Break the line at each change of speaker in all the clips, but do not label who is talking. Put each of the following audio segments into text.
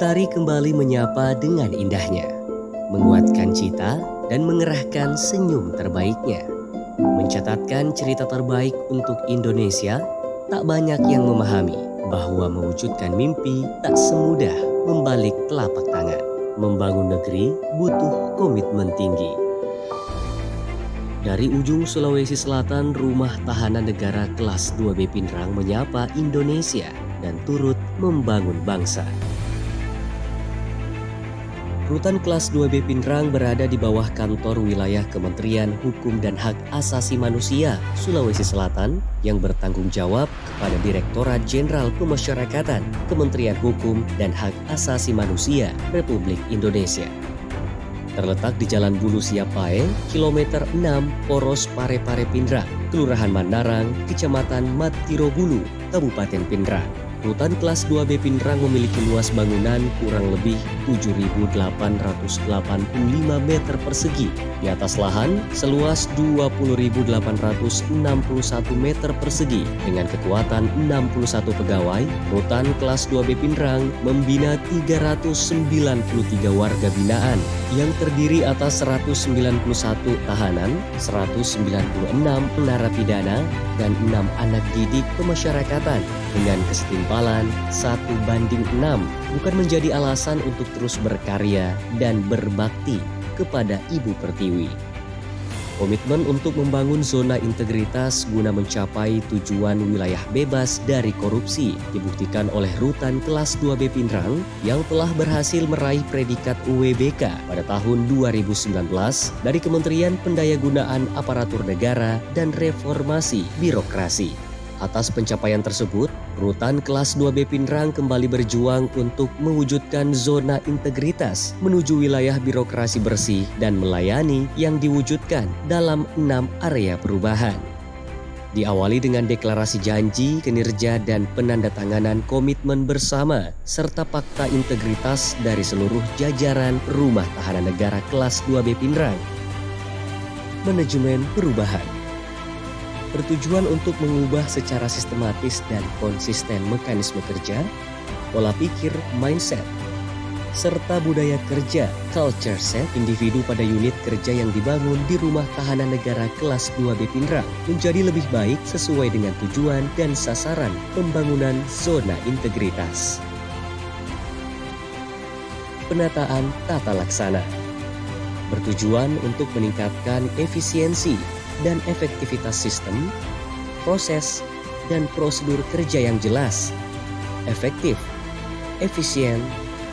Mentari kembali menyapa dengan indahnya, menguatkan cita dan mengerahkan senyum terbaiknya. Mencatatkan cerita terbaik untuk Indonesia, tak banyak yang memahami bahwa mewujudkan mimpi tak semudah membalik telapak tangan. Membangun negeri butuh komitmen tinggi. Dari ujung Sulawesi Selatan, Rumah Tahanan Negara Kelas 2B Pindrang menyapa Indonesia dan turut membangun bangsa. Rutan Kelas 2B Pindrang berada di bawah kantor wilayah Kementerian Hukum dan Hak Asasi Manusia Sulawesi Selatan yang bertanggung jawab kepada Direktorat Jenderal Pemasyarakatan Kementerian Hukum dan Hak Asasi Manusia Republik Indonesia. Terletak di Jalan Bulu Siapae, kilometer 6, Poros Parepare Pindrang, Kelurahan Mandarang, Kecamatan Matirobulu, Kabupaten Pindrang. Rutan Kelas 2B Pindrang memiliki luas bangunan kurang lebih 7.885 meter persegi. Di atas lahan seluas 20.861 meter persegi. Dengan kekuatan 61 pegawai, Rutan Kelas 2B Pindrang membina 393 warga binaan yang terdiri atas 191 tahanan, 196 narapidana, dan 6 anak didik pemasyarakatan dengan kesetimpalan 1:6 bukan menjadi alasan untuk terus berkarya dan berbakti kepada Ibu Pertiwi. Komitmen untuk membangun zona integritas guna mencapai tujuan wilayah bebas dari korupsi dibuktikan oleh Rutan Kelas 2B Pindrang yang telah berhasil meraih predikat UWBK pada tahun 2019 dari Kementerian Pendayagunaan Aparatur Negara dan Reformasi Birokrasi. Atas pencapaian tersebut, Rutan Kelas 2B Pindrang kembali berjuang untuk mewujudkan zona integritas menuju wilayah birokrasi bersih dan melayani yang diwujudkan dalam 6 area perubahan. Diawali dengan deklarasi janji, kinerja, dan penandatanganan komitmen bersama serta fakta integritas dari seluruh jajaran Rumah Tahanan Negara Kelas 2B Pindrang. Manajemen perubahan bertujuan untuk mengubah secara sistematis dan konsisten mekanisme kerja, pola pikir, mindset, serta budaya kerja, culture set, individu pada unit kerja yang dibangun di Rumah Tahanan Negara Kelas 2B Pindrang menjadi lebih baik sesuai dengan tujuan dan sasaran pembangunan zona integritas. Penataan tata laksana bertujuan untuk meningkatkan efisiensi dan efektivitas sistem, proses, dan prosedur kerja yang jelas, efektif, efisien,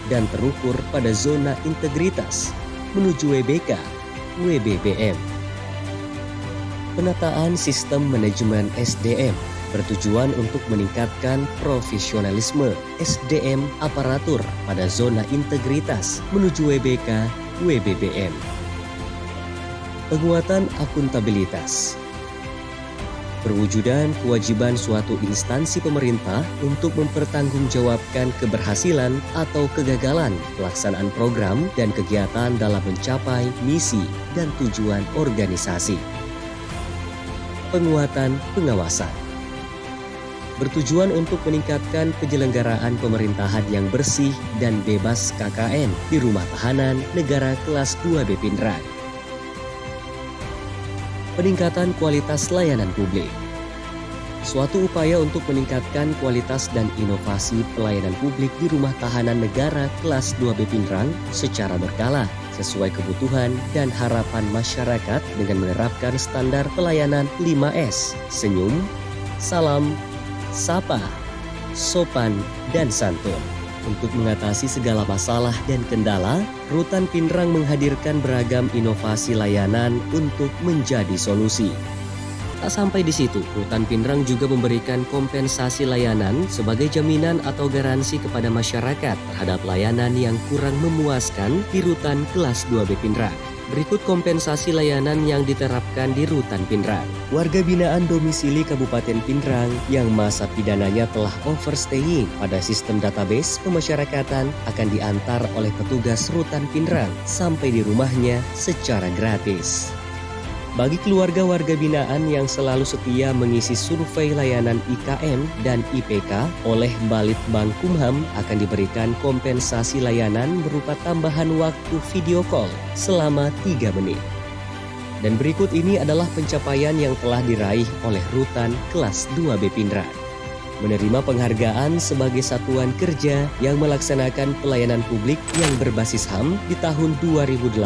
dan terukur pada zona integritas menuju WBK, WBBM. Penataan sistem manajemen SDM bertujuan untuk meningkatkan profesionalisme SDM aparatur pada zona integritas menuju WBK, WBBM. Penguatan akuntabilitas perwujudan kewajiban suatu instansi pemerintah untuk mempertanggungjawabkan keberhasilan atau kegagalan pelaksanaan program dan kegiatan dalam mencapai misi dan tujuan organisasi. Penguatan pengawasan bertujuan untuk meningkatkan penyelenggaraan pemerintahan yang bersih dan bebas KKN di Rumah Tahanan Negara Kelas 2B Pindrang. Peningkatan kualitas layanan publik. Suatu upaya untuk meningkatkan kualitas dan inovasi pelayanan publik di Rumah Tahanan Negara Kelas 2B Pindrang secara berkala sesuai kebutuhan dan harapan masyarakat dengan menerapkan standar pelayanan 5S, senyum, salam, sapa, sopan, dan santun. Untuk mengatasi segala masalah dan kendala, Rutan Pindrang menghadirkan beragam inovasi layanan untuk menjadi solusi. Tak sampai di situ, Rutan Pindrang juga memberikan kompensasi layanan sebagai jaminan atau garansi kepada masyarakat terhadap layanan yang kurang memuaskan di Rutan Kelas 2B Pindrang. Berikut kompensasi layanan yang diterapkan di Rutan Pindrang. Warga binaan domisili Kabupaten Pindrang yang masa pidananya telah overstaying pada sistem database pemasyarakatan akan diantar oleh petugas Rutan Pindrang sampai di rumahnya secara gratis. Bagi keluarga warga binaan yang selalu setia mengisi survei layanan IKM dan IPK oleh Balitbang Kumham akan diberikan kompensasi layanan berupa tambahan waktu video call selama 3 menit. Dan berikut ini adalah pencapaian yang telah diraih oleh Rutan kelas 2B Pindrang. Menerima penghargaan sebagai satuan kerja yang melaksanakan pelayanan publik yang berbasis HAM di tahun 2018,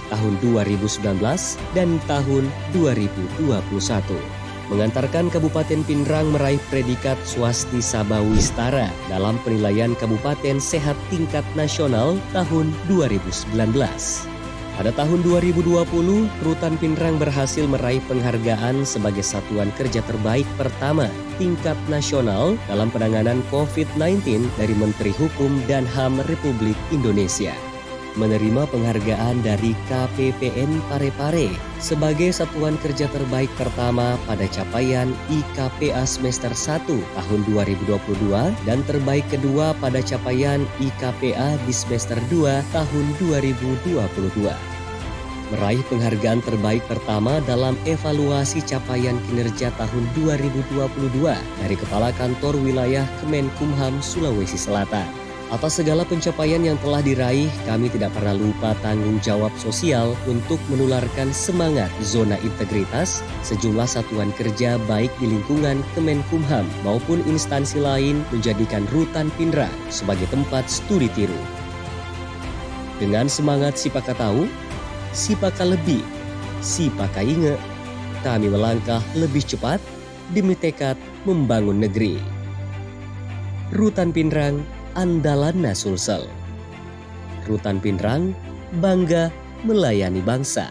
tahun 2019, dan tahun 2021. Mengantarkan Kabupaten Pindrang meraih predikat Swasti Sabawistara dalam penilaian Kabupaten Sehat Tingkat Nasional tahun 2019. Pada tahun 2020, Rutan Pindrang berhasil meraih penghargaan sebagai satuan kerja terbaik pertama tingkat nasional dalam penanganan COVID-19 dari Menteri Hukum dan HAM Republik Indonesia. Menerima penghargaan dari KPPN Parepare sebagai satuan kerja terbaik pertama pada capaian IKPA semester 1 tahun 2022 dan terbaik kedua pada capaian IKPA di semester 2 tahun 2022. Meraih penghargaan terbaik pertama dalam evaluasi capaian kinerja tahun 2022 dari Kepala Kantor Wilayah Kemenkumham Sulawesi Selatan. Atas segala pencapaian yang telah diraih, kami tidak pernah lupa tanggung jawab sosial untuk menularkan semangat zona integritas sejumlah satuan kerja baik di lingkungan Kemenkumham maupun instansi lain menjadikan Rutan Pindrang sebagai tempat studi tiru. Dengan semangat Sipaka tahu, Sipaka lebih, Sipaka inge, kami melangkah lebih cepat demi tekad membangun negeri. Rutan Pindrang, andalan Sulsel. Rutan Pindrang, bangga melayani bangsa.